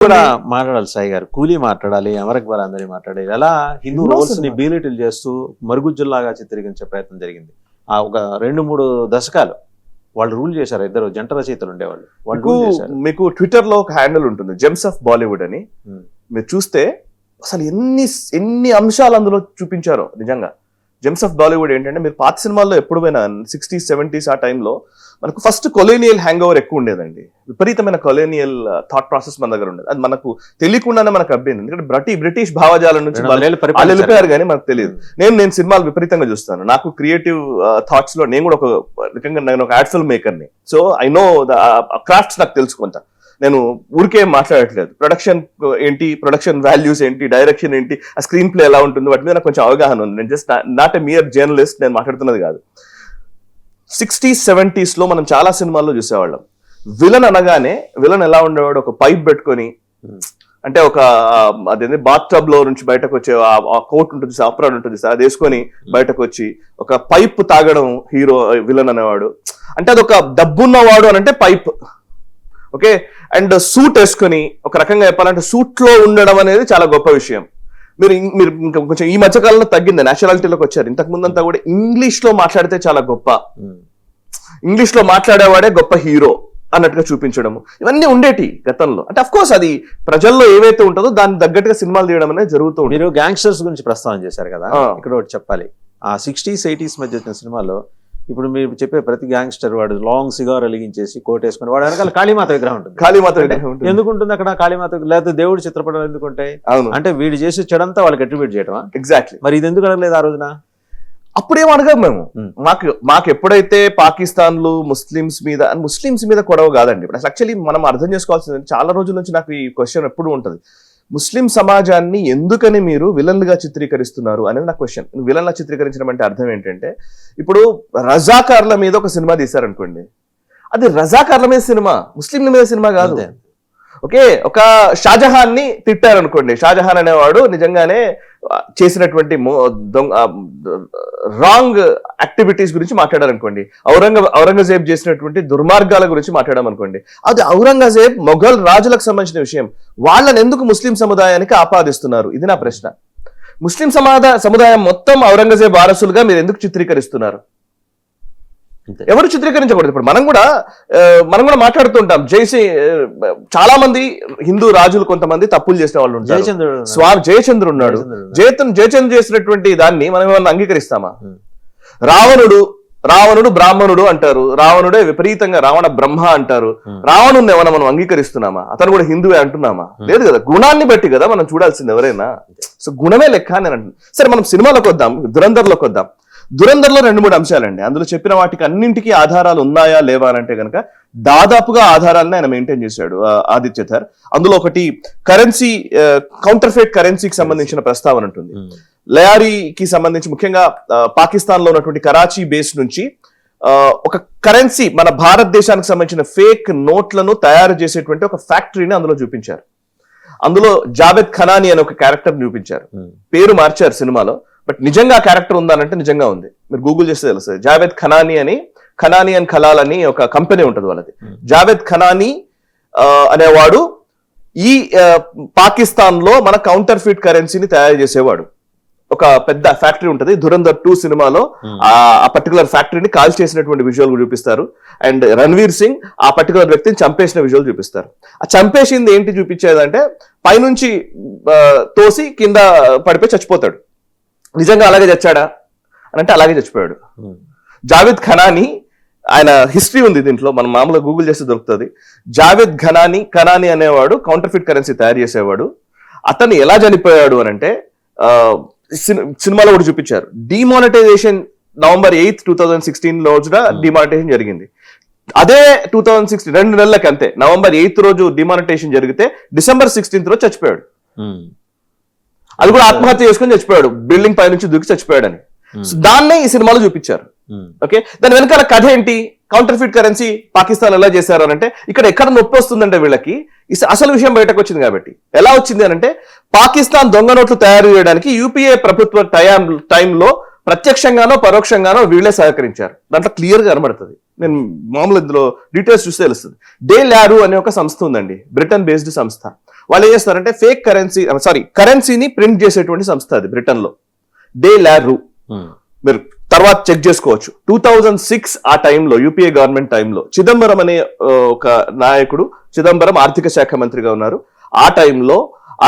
కూడా మాట్లాడాలి సాయి గారు, కూలీ మాట్లాడాలి, అమరక్బర్ అందరి మాట్లాడాలి, ఎలా హిందూ రోల్స్ ని బీలిటిల్ చేస్తూ మరుగుజ్జుల్లాగా చిత్రీకరించే ప్రయత్నం జరిగింది. ఆ ఒక 2-3 దశకాలు వాళ్ళు రూల్ చేశారు. ఇద్దరు జంట రచయితలు ఉండేవాళ్ళు, వాళ్ళు రూల్ చేశారు. మీకు ట్విట్టర్ లో ఒక హ్యాండిల్ ఉంటుంది, జెమ్స్ ఆఫ్ బాలీవుడ్ అని. మీరు చూస్తే అసలు ఎన్ని అంశాలు అందులో చూపించారో. నిజంగా జెమ్స్ ఆఫ్ బాలీవుడ్ ఏంటంటే, మీరు పాత సినిమాల్లో ఎప్పుడు పోయినా 60s 70s ఆ టైంలో మనకు ఫస్ట్ కొలోనియల్ హ్యాంగ్ ఓవర్ ఎక్కువ ఉండేదండి. విపరీతమైన కొలోనియల్ థాట్ ప్రాసెస్ మన దగ్గర ఉండేది. అది మనకు తెలియకుండానే మనకు అబ్బింది. ఎందుకంటే బ్రిటిష్ భావజాలం నుంచి వాళ్ళు వెళ్ళిపోయారు కానీ మనకు తెలియదు. నేను సినిమాలు విపరీతంగా చూస్తాను. నాకు క్రియేటివ్ థాట్స్ లో నేను కూడా ఒక రకంగా నేను ఒక యాడ్ ఫిల్మ్ మేకర్ని. So I know the crafts నాకు తెలుసుకుంటా. నేను ఊరికే మాట్లాడట్లేదు. ప్రొడక్షన్ ఏంటి, ప్రొడక్షన్ వాల్యూస్ ఏంటి, డైరెక్షన్ ఏంటి, ఆ స్క్రీన్ ప్లే ఎలా ఉంటుంది, వాటి మీద నాకు కొంచెం అవగాహన ఉంది. నేను just not a mere journalist, నేను మాట్లాడుతున్నది కాదు. 60s 70s లో మనం చాలా సినిమాల్లో చూసేవాళ్ళం. విలన్ అనగానే విలన్ ఎలా ఉండేవాడు, ఒక పైప్ పెట్టుకొని, అంటే ఒక అదేంటి బాత్ టబ్ లో నుంచి బయటకు వచ్చే ఆ కోట్ ఉంటుంది, అప్రాడ్ ఉంటుంది సార్, అది వేసుకొని బయటకు వచ్చి ఒక పైప్ తాగడం హీరో విలన్ అనేవాడు. అంటే అదొక డబ్బున్నవాడు అని అంటే పైప్, ఓకే. అండ్ సూట్ వేసుకొని, ఒక రకంగా చెప్పాలంటే సూట్ లో ఉండడం అనేది చాలా గొప్ప విషయం. మీరు ఇంకా కొంచెం ఈ మధ్యకాలంలో తగ్గింది, నేషనాలిటీలోకి వచ్చారు. ఇంతకు ముందంతా కూడా ఇంగ్లీష్ లో మాట్లాడితే చాలా గొప్ప, ఇంగ్లీష్ లో మాట్లాడేవాడే గొప్ప హీరో అన్నట్టుగా చూపించడము, ఇవన్నీ ఉండేటి గతంలో. అంటే అఫ్ కోర్స్ అది ప్రజల్లో ఏవైతే ఉంటుందో దానికి తగ్గట్టుగా సినిమాలు తీయడం అనేది జరుగుతూ ఉంటుంది. మీరు గ్యాంగ్స్టర్స్ గురించి ప్రస్తావన చేశారు కదా, ఇక్కడ ఒకటి చెప్పాలి. ఆ 60s 80s మధ్య వచ్చిన సినిమాలో ఇప్పుడు మీరు చెప్పే ప్రతి గ్యాంగ్స్టర్ వాడు లాంగ్ సిగార్ వెలిగించేసి కోట్ వేసుకుని వాడు వెనకాల కాళీమాత విగ్రహం ఉంటుంది. కాళీమాత విగ్రహం ఎందుకు ఉంటుంది అక్కడ? కాళీమాత లేకపోతే దేవుడి చిత్రపటాలు ఎందుకు ఉంటాయి? అంటే వీడు చేసే చెడంతా వాళ్ళకి అట్రిబ్యూట్ చేయటమా? ఎగ్జాక్ట్లీ. మరి ఇది ఎందుకు అనలేదు ఆ రోజున? అప్పుడేం అడగం మేము. మాకు ఎప్పుడైతే పాకిస్తాన్లు ముస్లిమ్స్ మీద గొడవ కాదండి. ఇప్పుడు యాక్చువల్లీ మనం అర్థం చేసుకోవాల్సింది, చాలా రోజుల నుంచి నాకు ఈ క్వశ్చన్ ఎప్పుడు ఉంటుంది, ముస్లిం సమాజాన్ని ఎందుకని మీరు విలన్లుగా చిత్రీకరిస్తున్నారు అనేది నా క్వశ్చన్. విలన్లా చిత్రీకరించడం అంటే అర్థం ఏంటంటే, ఇప్పుడు రజాకార్ల మీద ఒక సినిమా తీశారనుకోండి, అది రజాకార్ల మీద సినిమా, ముస్లింల మీద సినిమా కాదు. ఓకే, ఒక షాజహాన్ ని తిట్టారనుకోండి, షాజహాన్ అనేవాడు నిజంగానే చేసినటువంటి రాంగ్ యాక్టివిటీస్ గురించి మాట్లాడారనుకోండి, ఔరంగజేబ్ చేసినటువంటి దుర్మార్గాల గురించి మాట్లాడామనుకోండి, అది ఔరంగజేబ్ మొఘల్ రాజులకు సంబంధించిన విషయం. వాళ్ళని ఎందుకు ముస్లిం సముదాయానికి ఆపాదిస్తున్నారు? ఇది నా ప్రశ్న. ముస్లిం సముదాయం మొత్తం ఔరంగజేబ్ వారసులుగా మీరు ఎందుకు చిత్రీకరిస్తున్నారు? ఎవరు చిత్రీకరించకూడదు. ఇప్పుడు మనం కూడా మాట్లాడుతుంటాం, చాలా మంది హిందూ రాజులు కొంతమంది తప్పులు చేసిన వాళ్ళు ఉంటారు. జయచంద్రుడు ఉన్నాడు. జయచంద్ర చేసినటువంటి దాన్ని మనం ఏమన్నా అంగీకరిస్తామా? రావణుడు బ్రాహ్మణుడు అంటారు, రావణుడే విపరీతంగా రావణ బ్రహ్మ అంటారు. రావణుని ఏమన్నా మనం అంగీకరిస్తున్నామా? అతను కూడా హిందువే అంటున్నామా? లేదు కదా. గుణాన్ని బట్టి కదా మనం చూడాల్సింది ఎవరైనా. సో గుణమే లెక్క అని అంటున్నాను. సరే, మనం సినిమాలోకి వద్దాం, దురంధర్లోకి వద్దాం. దురంధర్లో 2-3 అంశాలండి. అందులో చెప్పిన వాటికి అన్నింటికీ ఆధారాలు ఉన్నాయా లేవా అంటే కనుక దాదాపుగా ఆధారాలను ఆయన మెయింటైన్ చేశాడు ఆదిత్య థర్. అందులో ఒకటి కరెన్సీ, కౌంటర్ఫేట్ కరెన్సీకి సంబంధించిన ప్రస్తావన ఉంటుంది. లయారీకి సంబంధించి ముఖ్యంగా పాకిస్తాన్ లో ఉన్నటువంటి కరాచీ బేస్ నుంచి ఒక కరెన్సీ, మన భారతదేశానికి సంబంధించిన ఫేక్ నోట్లను తయారు చేసేటువంటి ఒక ఫ్యాక్టరీని అందులో చూపించారు. అందులో జావేద్ ఖనానీ అనే ఒక క్యారెక్టర్ చూపించారు. పేరు మార్చారు సినిమాలో, బట్ నిజంగా ఆ క్యారెక్టర్ ఉందానంటే నిజంగా ఉంది. మీరు గూగుల్ చేస్తే తెలుస్తుంది. జావేద్ ఖనానీ అని, ఖనానీ అండ్ ఖలాల్ అని ఒక కంపెనీ ఉంటుంది వాళ్ళది. జావేద్ ఖనానీ అనేవాడు ఈ పాకిస్తాన్ లో మన కౌంటర్ ఫిట్ కరెన్సీని తయారు చేసేవాడు. ఒక పెద్ద ఫ్యాక్టరీ ఉంటుంది. ధురంధర్ 2 సినిమాలో ఆ పర్టికులర్ ఫ్యాక్టరీని కాల్ చేసినటువంటి విజువల్ చూపిస్తారు. అండ్ రణ్వీర్ సింగ్ ఆ పర్టికులర్ వ్యక్తిని చంపేసిన విజువల్ చూపిస్తారు. ఆ చంపేసింది ఏంటి చూపించేదంటే, పైనుంచి తోసి కింద పడిపోయి చచ్చిపోతాడు. నిజంగా అలాగే చచ్చాడా అని అంటే అలాగే చచ్చిపోయాడు. జావేద్ ఖనానీ, ఆయన హిస్టరీ ఉంది దీంట్లో, మనం మామూలుగా గూగుల్ చేస్తే దొరుకుతుంది. జావేద్ ఖనానీ అనేవాడు కౌంటర్ ఫిట్ కరెన్సీ తయారు చేసేవాడు. అతను ఎలా చనిపోయాడు అని అంటే, సినిమాలో కూడా చూపించారు. డిమానిటైజేషన్ November 8, 2016 రోజున డిమానిటైజేషన్ జరిగింది. అదే 2016 2 నెలలకి అంతే, November 8 రోజు డిమానిటైజేషన్ జరిగితే December 16 రోజు చచ్చిపోయాడు. అది కూడా ఆత్మహత్య చేసుకుని చచ్చిపోయాడు, బిల్డింగ్ పై నుంచి దూకి చచ్చిపోయాడని. దాన్నే ఈ సినిమాలో చూపించారు. ఓకే, దాని వెనకాల కథ ఏంటి? కౌంటర్ ఫిట్ కరెన్సీ పాకిస్తాన్ ఎలా చేశారు అని అంటే, ఇక్కడ ఎక్కడ నొప్పి వస్తుందంటే వీళ్ళకి అసలు విషయం బయటకు వచ్చింది. కాబట్టి ఎలా వచ్చింది అని అంటే, పాకిస్తాన్ దొంగ నోట్లు తయారు చేయడానికి యూపీఏ ప్రభుత్వ టైంలో ప్రత్యక్షంగానో పరోక్షంగానో వీళ్ళే సహకరించారు. దాంట్లో క్లియర్ గా కనబడుతుంది. నేను మామూలు ఇందులో డీటెయిల్స్ చూస్తే తెలుస్తుంది. డే లారూ అనే ఒక సంస్థ ఉందండి, బ్రిటన్ బేస్డ్ సంస్థ. వాళ్ళు ఏం చేస్తారంటే ఫేక్ కరెన్సీని ప్రింట్ చేసేటువంటి సంస్థ అది బ్రిటన్ లో, డే లారూ. మీరు తర్వాత చెక్ చేసుకోవచ్చు. 2006 ఆ టైంలో, యూపీఏ గవర్నమెంట్ టైంలో చిదంబరం అనే ఒక నాయకుడు, చిదంబరం ఆర్థిక శాఖ మంత్రిగా ఉన్నారు. ఆ టైంలో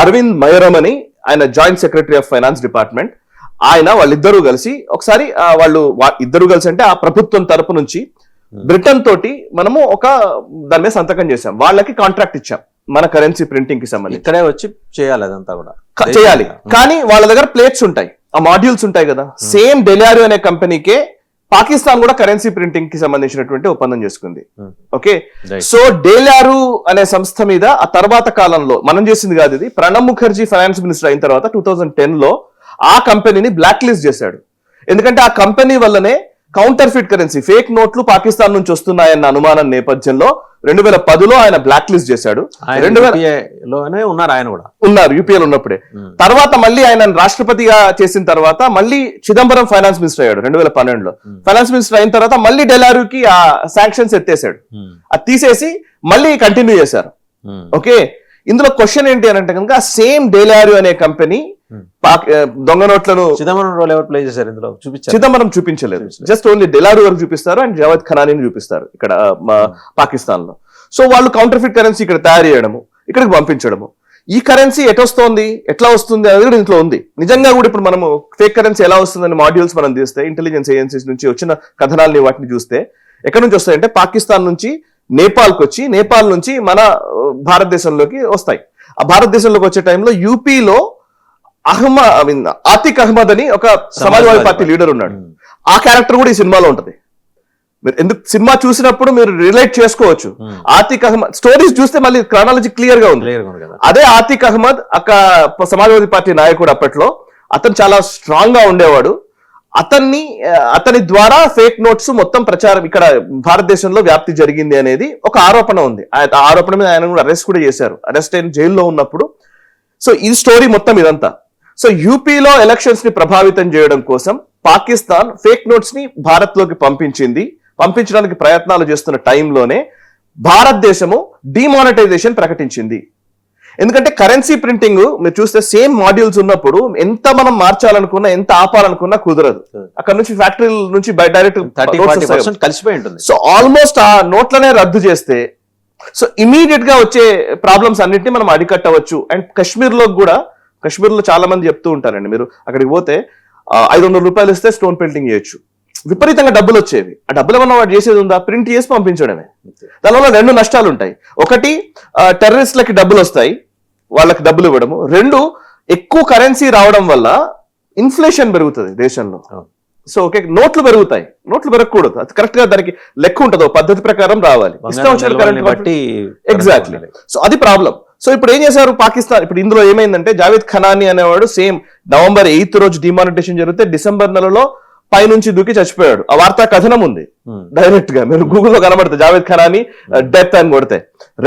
అరవింద్ మయూరం అని ఆయన joint secretary of finance department, వాళ్ళిద్దరూ కలిసి ఒకసారి ఇద్దరు కలిసి అంటే ఆ ప్రభుత్వం తరపు నుంచి బ్రిటన్ తోటి మనము దాని మీద సంతకం చేశాం. వాళ్ళకి కాంట్రాక్ట్ ఇచ్చాం మన కరెన్సీ ప్రింటింగ్ కి సంబంధించి. ఇక్కడే వచ్చి చేయాలి, అదంతా కూడా చేయాలి. కానీ వాళ్ళ దగ్గర ప్లేట్స్ ఉంటాయి, ఆ మాడ్యూల్స్ ఉంటాయి కదా. సేమ్ డెలారు అనే కంపెనీకే పాకిస్తాన్ కూడా కరెన్సీ ప్రింటింగ్ కి సంబంధించినటువంటి ఒప్పందం చేసుకుంది. ఓకే, సో డెలారు అనే సంస్థ మీద ఆ తర్వాత కాలంలో మనం చేసింది కాదు ఇది, ప్రణబ్ ముఖర్జీ ఫైనాన్స్ మినిస్టర్ అయిన తర్వాత 2010 లో ఆ కంపెనీని బ్లాక్ లిస్ట్ చేశాడు. ఎందుకంటే ఆ కంపెనీ వల్లనే కౌంటర్ ఫిట్ కరెన్సీ, ఫేక్ నోట్లు పాకిస్తాన్ నుంచి వస్తున్నాయన్న అనుమానం నేపథ్యంలో 2010లో ఆయన బ్లాక్ లిస్ట్ చేశాడు. 2000లోనే ఉన్నారు, ఆయన కూడా ఉన్నారు యూపీఏలో ఉన్నప్పుడే. తర్వాత మళ్ళీ ఆయన రాష్ట్రపతిగా చేసిన తర్వాత మళ్ళీ చిదంబరం ఫైనాన్స్ మినిస్టర్ అయ్యాడు 2012లో. ఫైనాన్స్ మినిస్టర్ అయిన తర్వాత మళ్ళీ డెలారుకి ఆ శాంక్షన్స్ ఎత్తేసాడు. అది తీసేసి మళ్ళీ కంటిన్యూ చేశారు. ఓకే, ఇందులో క్వశ్చన్ ఏంటి అని అంటే కనుక సేమ్ డెలారు అనే కంపెనీ దొంగ నోట్లను చిదంబరం రోల్ ఎవరు ప్లే చేశారు ఇందులో చూపించారు? చిదంబరం చూపించలేదు, జస్ట్ ఓన్లీ డెలారు వరకు చూపిస్తారు అండ్ జావేద్ ఖనానీని చూపిస్తారు ఇక్కడ పాకిస్తాన్ లో. సో వాళ్ళు కౌంటర్ ఫిట్ కరెన్సీ ఇక్కడ తయారు చేయడము, ఇక్కడికి పంపించడము. ఈ కరెన్సీ ఎట్లా వస్తుంది అనేది కూడా ఇంట్లో ఉంది. నిజంగా కూడా ఇప్పుడు మనము ఫేక్ కరెన్సీ ఎలా వస్తుందని మాడ్యూల్స్ మనం తీస్తే, ఇంటెలిజెన్స్ ఏజెన్సీస్ నుంచి వచ్చిన కథనాలని వాటిని చూస్తే ఎక్కడి నుంచి వస్తాయంటే పాకిస్తాన్ నుంచి నేపాల్కి వచ్చి, నేపాల్ నుంచి మన భారతదేశంలోకి వస్తాయి. ఆ భారతదేశంలోకి వచ్చే టైంలో యూపీలో ఆతిక్ అహ్మద్ అని ఒక సమాజ్వాదీ పార్టీ లీడర్ ఉన్నాడు. ఆ క్యారెక్టర్ కూడా ఈ సినిమాలో ఉంటది. మీరు ఎందుకు సినిమా చూసినప్పుడు మీరు రిలేట్ చేసుకోవచ్చు. ఆతిక్ అహ్మద్ స్టోరీస్ చూస్తే మళ్ళీ క్రానాలజీ క్లియర్ గా ఉంది. అదే ఆతిక్ అహ్మద్ సమాజ్వాదీ పార్టీ నాయకుడు అప్పట్లో. అతను చాలా స్ట్రాంగ్ గా ఉండేవాడు. అతని ద్వారా ఫేక్ నోట్స్ మొత్తం ప్రచారం ఇక్కడ భారతదేశంలో వ్యాప్తి జరిగింది అనేది ఒక ఆరోపణ ఉంది. ఆ ఆరోపణ మీద ఆయన కూడా అరెస్ట్ కూడా చేశారు. అరెస్ట్ అయిన జైల్లో ఉన్నప్పుడు. సో ఈ స్టోరీ మొత్తం ఇదంతా. సో యూపీలో ఎలక్షన్స్ ని ప్రభావితం చేయడం కోసం పాకిస్తాన్ ఫేక్ నోట్స్ ని భారత్ లోకి పంపించడానికి ప్రయత్నాలు చేస్తున్న టైంలోనే భారతదేశము డిమానిటైజేషన్ ప్రకటించింది. ఎందుకంటే కరెన్సీ ప్రింటింగ్ మీరు చూస్తే సేమ్ మాడ్యూల్స్ ఉన్నప్పుడు ఎంత మనం మార్చాలనుకున్నా, ఎంత ఆపాలనుకున్నా కుదరదు. అక్కడ నుంచి ఫ్యాక్టరీల నుంచి డైరెక్ట్ కలిసిపోయి ఉంటుంది. సో ఆల్మోస్ట్ ఆ నోట్లనే రద్దు చేస్తే సో ఇమీడియట్ గా వచ్చే ప్రాబ్లమ్స్ అన్నింటినీ మనం అరికట్టవచ్చు. అండ్ కశ్మీర్లో చాలా మంది చెప్తూ ఉంటారండి, మీరు అక్కడికి పోతే 500 రూపాయలు ఇస్తే స్టోన్ పెయింటింగ్ చేయొచ్చు. విపరీతంగా డబ్బులు వచ్చేవి. ఆ డబ్బులు ఏమన్నా వాడు చేసేది ఉందా? ప్రింట్ చేసి పంపించడమే. దానివల్ల 2 నష్టాలు ఉంటాయి. ఒకటి, టెర్రరిస్టులకి డబ్బులు వస్తాయి, వాళ్ళకి డబ్బులు ఇవ్వడము. 2, ఎక్కువ కరెన్సీ రావడం వల్ల ఇన్ఫ్లేషన్ పెరుగుతుంది దేశంలో. సో ఓకే, నోట్లు పెరుగుతాయి. నోట్లు పెరగకూడదు, అది కరెక్ట్ గా దానికి లెక్క ఉంటుంది, పద్ధతి ప్రకారం రావాలి. ఎగ్జాక్ట్లీ. సో అది ప్రాబ్లం. సో ఇప్పుడు ఏం చేశారు పాకిస్తాన్? ఇప్పుడు ఇందులో ఏమైందంటే జావేద్ ఖనానీ అనేవాడు సేమ్ November 8th రోజు డిమానిటైజేషన్ జరిగితే December నెలలో పైనుంచి దూకి చచ్చిపోయాడు. ఆ వార్తా కథనం ఉంది డైరెక్ట్ గా, మీరు గూగుల్లో కనబడుతుంది జావేద్ ఖనానీ డెత్ అని కొడితే.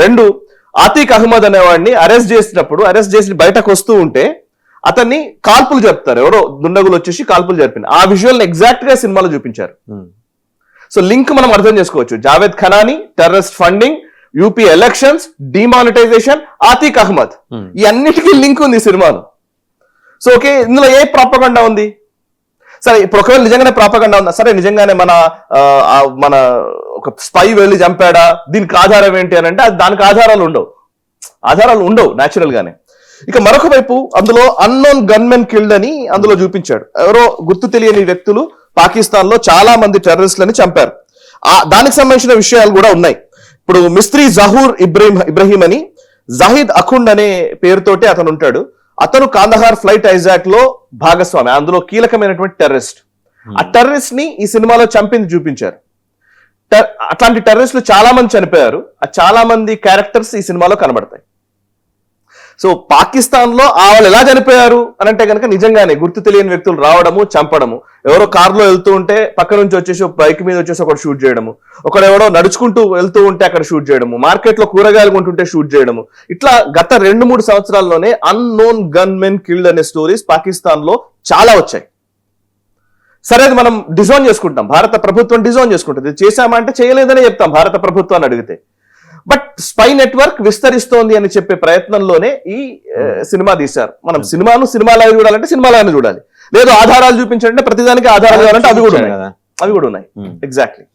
2, ఆతిక్ అహ్మద్ అనేవాడిని అరెస్ట్ చేసి బయటకు వస్తూ ఉంటే అతన్ని కాల్పులు జరుపుతారు, ఎవరో దుండగులు వచ్చేసి కాల్పులు జరిపింది. ఆ విజువల్ ఎగ్జాక్ట్ గా సినిమాలో చూపించారు. సో లింక్ మనం అర్థం చేసుకోవచ్చు. Javed Khanani, terrorist funding, UP elections, demonetisation, Atiq Ahmed, ఈ అన్నిటికీ లింక్ ఉంది సినిమాలో. సో ఓకే, ఇందులో ఏ ప్రాపగండా ఉంది? సరే, ఇప్పుడు ఒకవేళ నిజంగానే ప్రాపగండా ఉందా? సరే, నిజంగానే మన ఒక స్పై వెళ్ళి చంపాడా, దీనికి ఆధారం ఏంటి అని అంటే దానికి ఆధారాలు ఉండవు న్యాచురల్ గానే. ఇక మరొక వైపు అందులో అన్నోన్ గన్మెన్ కిల్డ్ అని అందులో చూపించాడు. ఎవరో గుర్తు తెలియని వ్యక్తులు పాకిస్తాన్ లో చాలా మంది టెర్రరిస్టులని చంపారు. దానికి సంబంధించిన విషయాలు కూడా ఉన్నాయి. ఇప్పుడు మిస్త్రీ జహూర్ ఇబ్రహీం అని జాహిద్ అఖుండ్ అనే పేరుతోటి అతను ఉంటాడు. అతను కాందహార్ ఫ్లైట్ హైజాక్ లో భాగస్వామి, అందులో కీలకమైనటువంటి టెర్రరిస్ట్. ఆ టెర్రరిస్ట్ ని ఈ సినిమాలో చంపింది చూపించారు. అట్లాంటి టెర్రరిస్టులు చాలా మంది చనిపోయారు. ఆ చాలా మంది క్యారెక్టర్స్ ఈ సినిమాలో కనబడతాయి. సో పాకిస్తాన్ లో వాళ్ళు ఎలా చనిపోయారు అని అంటే కనుక నిజంగానే గుర్తు తెలియని వ్యక్తులు రావడము, చంపడము. ఎవరో కారులో వెళ్తూ ఉంటే పక్క నుంచి వచ్చేసి బైక్ మీద వచ్చేసి ఒకటి షూట్ చేయడము, ఎవడో నడుచుకుంటూ వెళ్తూ ఉంటే అక్కడ షూట్ చేయడము, మార్కెట్ లో కూరగాయలు కొంటుంటే షూట్ చేయడము. ఇట్లా గత 2-3 సంవత్సరాల్లోనే అన్నోన్ గన్మెన్ కిల్డ్ అనే స్టోరీస్ పాకిస్తాన్ లో చాలా వచ్చాయి. సరే, అది మనం డిజోన్ చేసుకుంటాం, భారత ప్రభుత్వం డిజోన్ చేసుకుంటుంది. చేశామా అంటే చేయలేదని చెప్తాం భారత ప్రభుత్వాన్ని అడిగితే. బట్ స్పై నెట్వర్క్ విస్తరిస్తోంది అని చెప్పే ప్రయత్నంలోనే ఈ సినిమా తీశారు. మనం సినిమాను సినిమాలాగా చూడాలంటే సినిమాలాగానే చూడాలి, లేదు ఆధారాలు చూపించాలంటే ప్రతిదానికి ఆధారాలు కావాలంటే అవి కూడా ఉన్నాయి. ఎగ్జాక్ట్లీ.